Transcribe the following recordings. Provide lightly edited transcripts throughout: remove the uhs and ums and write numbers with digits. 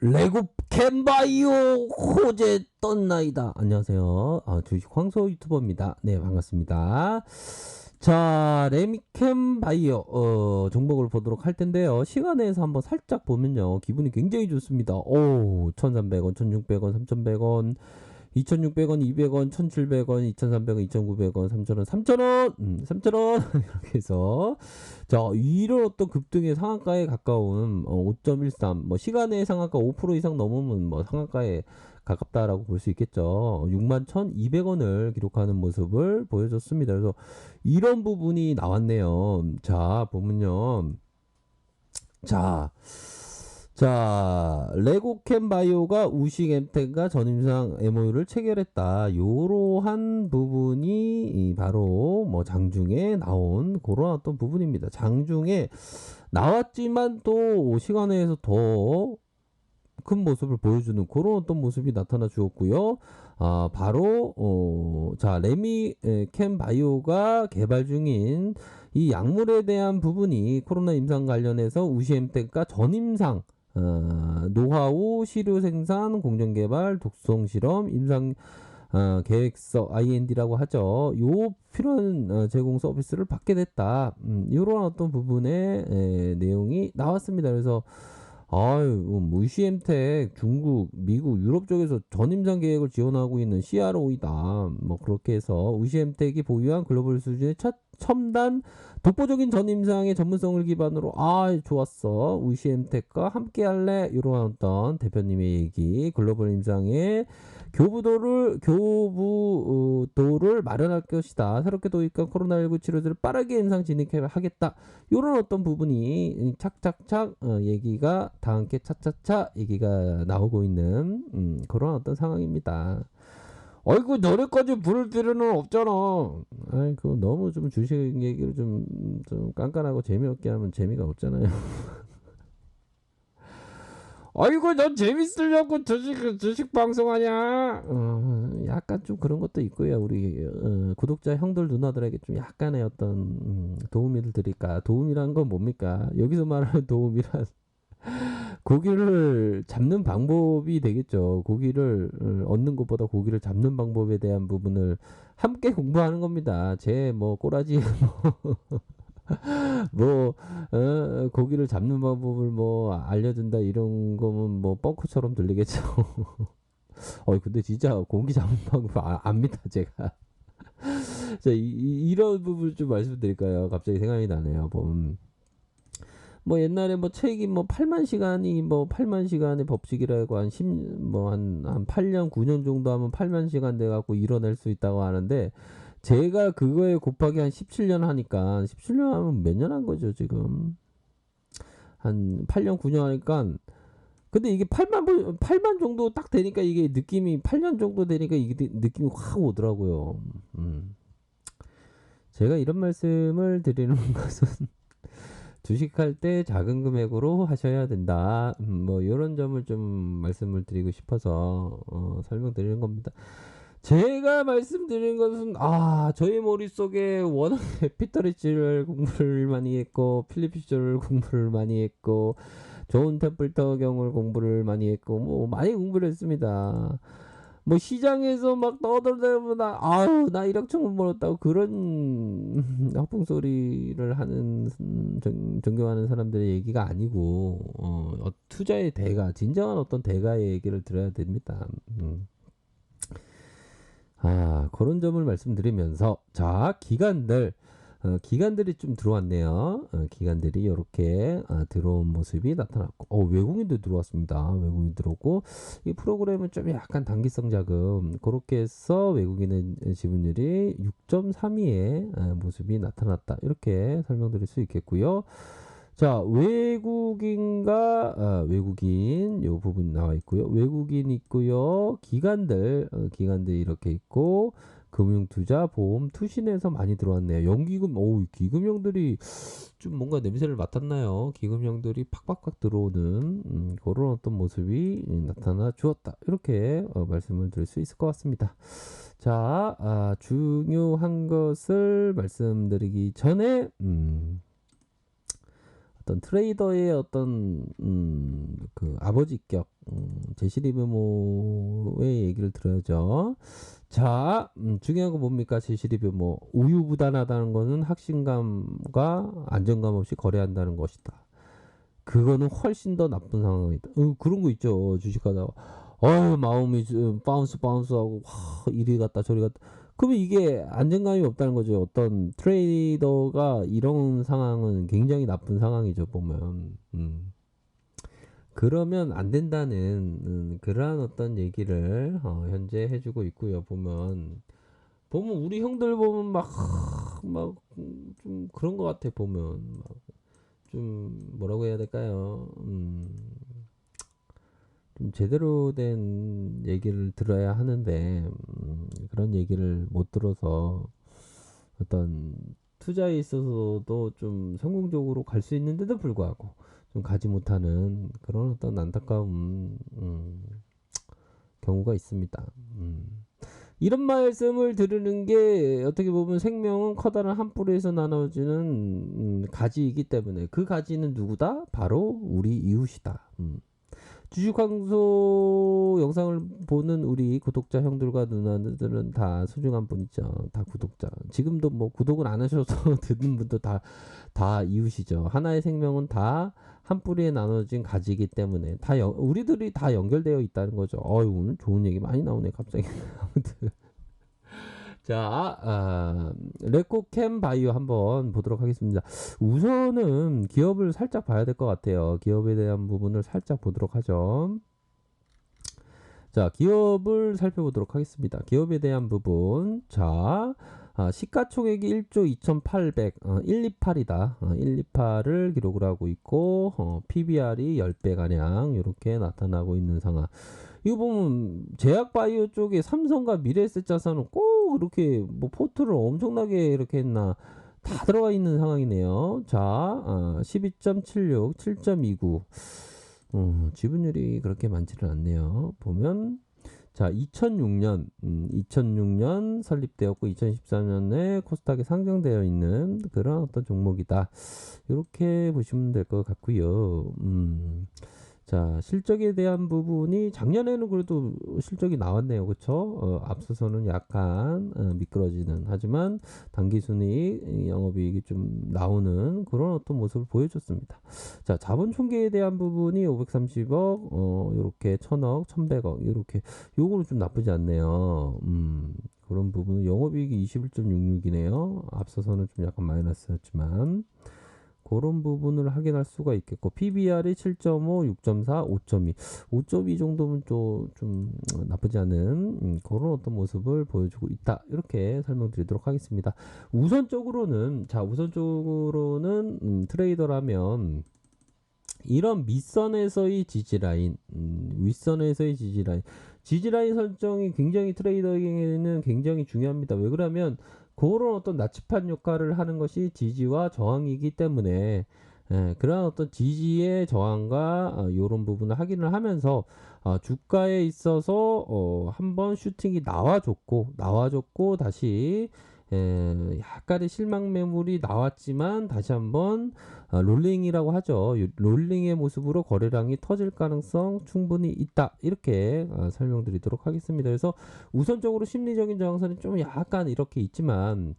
레고캔바이오 호재 떴나이다. 안녕하세요. 주식 황소 유튜버입니다. 네, 반갑습니다. 자, 레미캔바이오 종목을 보도록 할 텐데요. 시간에서 한번 살짝 보면요, 기분이 굉장히 좋습니다. 오, 1,300원, 1,600원, 3,100원, 2,600원, 200원, 1,700원, 2,300원, 2,900원, 3,000원, 3,000원, 3,000원 이렇게 해서 자, 이런 어떤 급등의 상한가에 가까운 5.13, 뭐 시간의 상한가 5% 이상 넘으면 뭐 상한가에 가깝다라고 볼 수 있겠죠. 61,200원을 기록하는 모습을 보여줬습니다. 그래서 이런 부분이 나왔네요. 자, 보면요. 자, 레고캔바이오가 우식엠텍과 전임상 MOU를 체결했다. 요러한 부분이 바로 뭐 장중에 나온 그런 어떤 부분입니다. 장중에 나왔지만 또 시간에서 더 큰 모습을 보여주는 그런 어떤 모습이 나타나 주었고요. 바로 레미캔바이오가 개발 중인 이 약물에 대한 부분이 코로나 임상 관련해서 우시엠텍과 전임상 노하우, 시료 생산, 공정 개발, 독성 실험, 임상 계획서 IND라고 하죠. 요 필요한 제공 서비스를 받게 됐다. 이런 어떤 부분의 내용이 나왔습니다. 그래서 무시엠텍 중국, 미국, 유럽 쪽에서 전임상 계획을 지원하고 있는 CRO이다. 뭐 그렇게 해서 우시엠텍이 보유한 글로벌 수준의 첨단 독보적인 전임상의 전문성을 기반으로 좋았어. 우시엠텍과 함께 할래. 이런 어떤 대표님의 얘기. 글로벌 임상의 교부도를 마련할 것이다. 새롭게 도입한 코로나19 치료제를 빠르게 임상 진입하겠다. 이런 어떤 부분이 착착착 얘기가 다 함께 차차차 얘기가 나오고 있는 그런 어떤 상황입니다. 어이구 너네까지 부를 필요는 없잖아. 아이 그 너무 좀 주식 얘기를 좀 깐깐하고 재미없게 하면 재미가 없잖아요. 아이고 넌 재밌으려고 주식 방송하냐? 약간 좀 그런 것도 있고요. 우리 구독자 형들 누나들에게 좀 약간의 어떤 도움을 드릴까? 도움이란 건 뭡니까? 여기서 말하는 도움이란 고기를 잡는 방법이 되겠죠. 고기를 얻는 것보다 고기를 잡는 방법에 대한 부분을 함께 공부하는 겁니다. 제 뭐 꼬라지 뭐 고기를 잡는 방법을 뭐 알려준다 이런 거면 뭐 뻥커처럼 들리겠죠. 근데 진짜 고기 잡는 방법 압니다 제가. 자, 이런 부분 좀 말씀드릴까요? 갑자기 생각이 나네요. 뭐 옛날에 뭐 책이 뭐 8만 시간이 뭐 8만 시간의 법칙이라고 한 10, 한 8년 9년 정도 하면 8만 시간 돼 갖고 이뤄낼 수 있다고 하는데 제가 그거에 곱하기 한 17년 하니까 17년 하면 몇 년 한 거죠, 지금. 한 8년 9년 하니까 근데 이게 8만 정도 딱 되니까 이게 느낌이 8년 정도 되니까 이게 느낌이 확 오더라고요. 제가 이런 말씀을 드리는 것은 주식할 때 작은 금액으로 하셔야 된다. 뭐 이런 점을 좀 말씀을 드리고 싶어서 설명드리는 겁니다. 제가 말씀드린 것은 저희 머릿속에 워낙 피터리치를 공부를 많이 했고 필립 피셔를 공부를 많이 했고 존 템플터경을 공부를 많이 했고 뭐 많이 공부를 했습니다. 뭐 시장에서 막 떠들다보다 나 1억 천원 벌었다고 그런 헛봉 소리를 하는 존경하는 사람들의 얘기가 아니고 투자의 대가 진정한 어떤 대가의 얘기를 들어야 됩니다. 그런 점을 말씀드리면서 자 기관들이 좀 들어왔네요. 기관들이 이렇게 들어온 모습이 나타났고 외국인도 들어왔습니다. 외국인 들어오고 이 프로그램은 좀 약간 단기성 자금 그렇게 해서 외국인의 지분율이 6.32의 모습이 나타났다. 이렇게 설명드릴 수 있겠고요. 자, 외국인 요 부분 나와 있고요. 외국인 있고요. 기관들 이렇게 있고 금융투자, 보험, 투신에서 많이 들어왔네요. 연기금, 기금형들이 좀 뭔가 냄새를 맡았나요? 기금형들이 팍팍팍 들어오는 그런 어떤 모습이 나타나 주었다. 이렇게 말씀을 드릴 수 있을 것 같습니다. 자, 중요한 것을 말씀드리기 전에 어떤 트레이더의 어떤 그 아버지격 제시리뷰모의 얘기를 들어야죠. 자, 중요한 거 뭡니까? 제시리뷰모 우유부단하다는 거는 확신감과 안정감 없이 거래한다는 것이다. 그거는 훨씬 더 나쁜 상황이다. 그런 거 있죠. 주식하다가 마음이 바운스하고 이리 갔다 저리 갔다. 그러면 이게 안정감이 없다는 거죠. 어떤 트레이더가 이런 상황은 굉장히 나쁜 상황이죠. 보면 그러면 안 된다는 그러한 어떤 얘기를 현재 해주고 있고요. 보면 우리 형들 보면 막 좀 그런 것 같아. 보면 좀 뭐라고 해야 될까요? 좀 제대로 된 얘기를 들어야 하는데 그런 얘기를 못 들어서 어떤 투자에 있어서도 좀 성공적으로 갈 수 있는데도 불구하고 좀 가지 못하는 그런 어떤 안타까운 경우가 있습니다. 이런 말씀을 들으는 게 어떻게 보면 생명은 커다란 한 뿌리에서 나눠지는 가지이기 때문에 그 가지는 누구다? 바로 우리 이웃이다. 주식광소 영상을 보는 우리 구독자 형들과 누나들은 다 소중한 분이죠. 다 구독자. 지금도 뭐 구독을 안 하셔서 듣는 분도 다 이웃이죠. 하나의 생명은 다 한 뿌리에 나눠진 가지이기 때문에 우리들이 다 연결되어 있다는 거죠. 오늘 좋은 얘기 많이 나오네 갑자기. 아무튼 자, 레코캠 바이오 한번 보도록 하겠습니다. 우선은 기업을 살짝 봐야 될 것 같아요. 기업에 대한 부분을 살짝 보도록 하죠. 자, 기업을 살펴보도록 하겠습니다. 기업에 대한 부분. 자, 시가총액이 1조 2,800, 128이다. 128을 기록을 하고 있고, PBR이 10배 가량 이렇게 나타나고 있는 상황. 이거 보면 제약바이오 쪽에 삼성과 미래에셋자산은 꼭 이렇게 뭐 포트를 엄청나게 이렇게 했나 다 들어가 있는 상황이네요. 자, 12.76, 7.29. 지분율이 그렇게 많지는 않네요. 보면 자, 2006년 설립되었고 2014년에 코스닥에 상장되어 있는 그런 어떤 종목이다. 이렇게 보시면 될 것 같고요. 자, 실적에 대한 부분이 작년에는 그래도 실적이 나왔네요. 그쵸? 앞서서는 약간 미끄러지는 하지만 당기순이익, 영업이익이 좀 나오는 그런 어떤 모습을 보여줬습니다. 자, 자본 총계에 대한 부분이 530억, 요렇게 1000억, 1100억 이렇게 요거는 좀 나쁘지 않네요. 그런 부분은 영업이익이 21.66이네요. 앞서서는 좀 약간 마이너스였지만 그런 부분을 확인할 수가 있겠고 PBR이 7.5, 6.4, 5.2 5.2 정도면 좀 나쁘지 않은 그런 어떤 모습을 보여주고 있다. 이렇게 설명드리도록 하겠습니다. 우선적으로는 트레이더라면 이런 밑선에서의 지지라인, 윗선에서의 지지라인 설정이 굉장히 트레이더에게는 굉장히 중요합니다. 왜 그러면 그런 어떤 나치판 역할을 하는 것이 지지와 저항이기 때문에 그러한 어떤 지지의 저항과 이런 부분을 확인을 하면서 주가에 있어서 한번 슈팅이 나와줬고 다시 약간의 실망 매물이 나왔지만 다시 한번 롤링이라고 하죠. 롤링의 모습으로 거래량이 터질 가능성 충분히 있다. 이렇게 설명드리도록 하겠습니다. 그래서 우선적으로 심리적인 저항선이 좀 약간 이렇게 있지만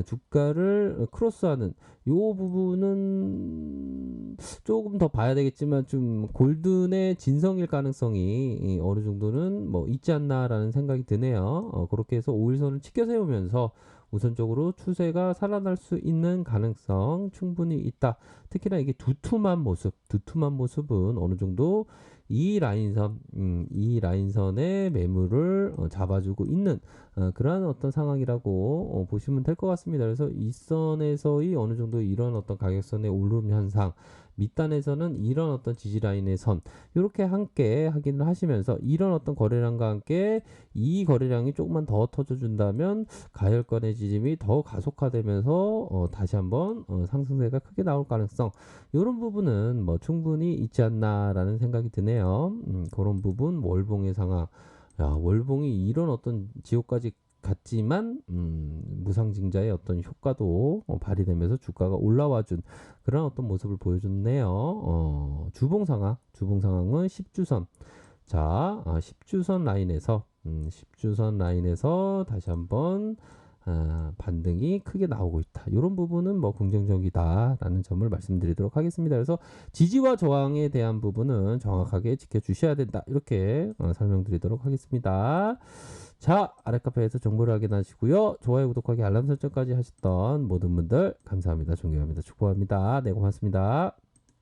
주가를 크로스하는 요 부분은 조금 더 봐야 되겠지만 좀 골든의 진성일 가능성이 어느 정도는 뭐 있지 않나라는 생각이 드네요. 그렇게 해서 5일선을 치켜 세우면서 우선적으로 추세가 살아날 수 있는 가능성 충분히 있다. 특히나 이게 두툼한 모습은 어느 정도 이 라인선의 매물을 잡아주고 있는 그러한 어떤 상황이라고 보시면 될 것 같습니다. 그래서 이 선에서의 어느 정도 이런 어떤 가격선의 오름 현상, 밑단에서는 이런 어떤 지지라인의 선 이렇게 함께 확인을 하시면서 이런 어떤 거래량과 함께 이 거래량이 조금만 더 터져준다면 가열권의 지짐이 더 가속화되면서 다시 한번 상승세가 크게 나올 가능성 이런 부분은 뭐 충분히 있지 않나라는 생각이 드네요. 그런 부분 월봉의 상황, 야, 월봉이 이런 어떤 지옥까지 같지만 무상증자의 어떤 효과도 발휘되면서 주가가 올라와준 그런 어떤 모습을 보여줬네요. 주봉 상황은 10주선. 자, 10주선 라인에서 10주선 라인에서 다시 한번 반등이 크게 나오고 있다. 이런 부분은 뭐 긍정적이다라는 점을 말씀드리도록 하겠습니다. 그래서 지지와 저항에 대한 부분은 정확하게 지켜주셔야 된다. 이렇게 설명드리도록 하겠습니다. 자, 아래 카페에서 정보를 확인하시고요. 좋아요, 구독하기, 알람 설정까지 하셨던 모든 분들 감사합니다. 존경합니다. 축복합니다. 네, 고맙습니다.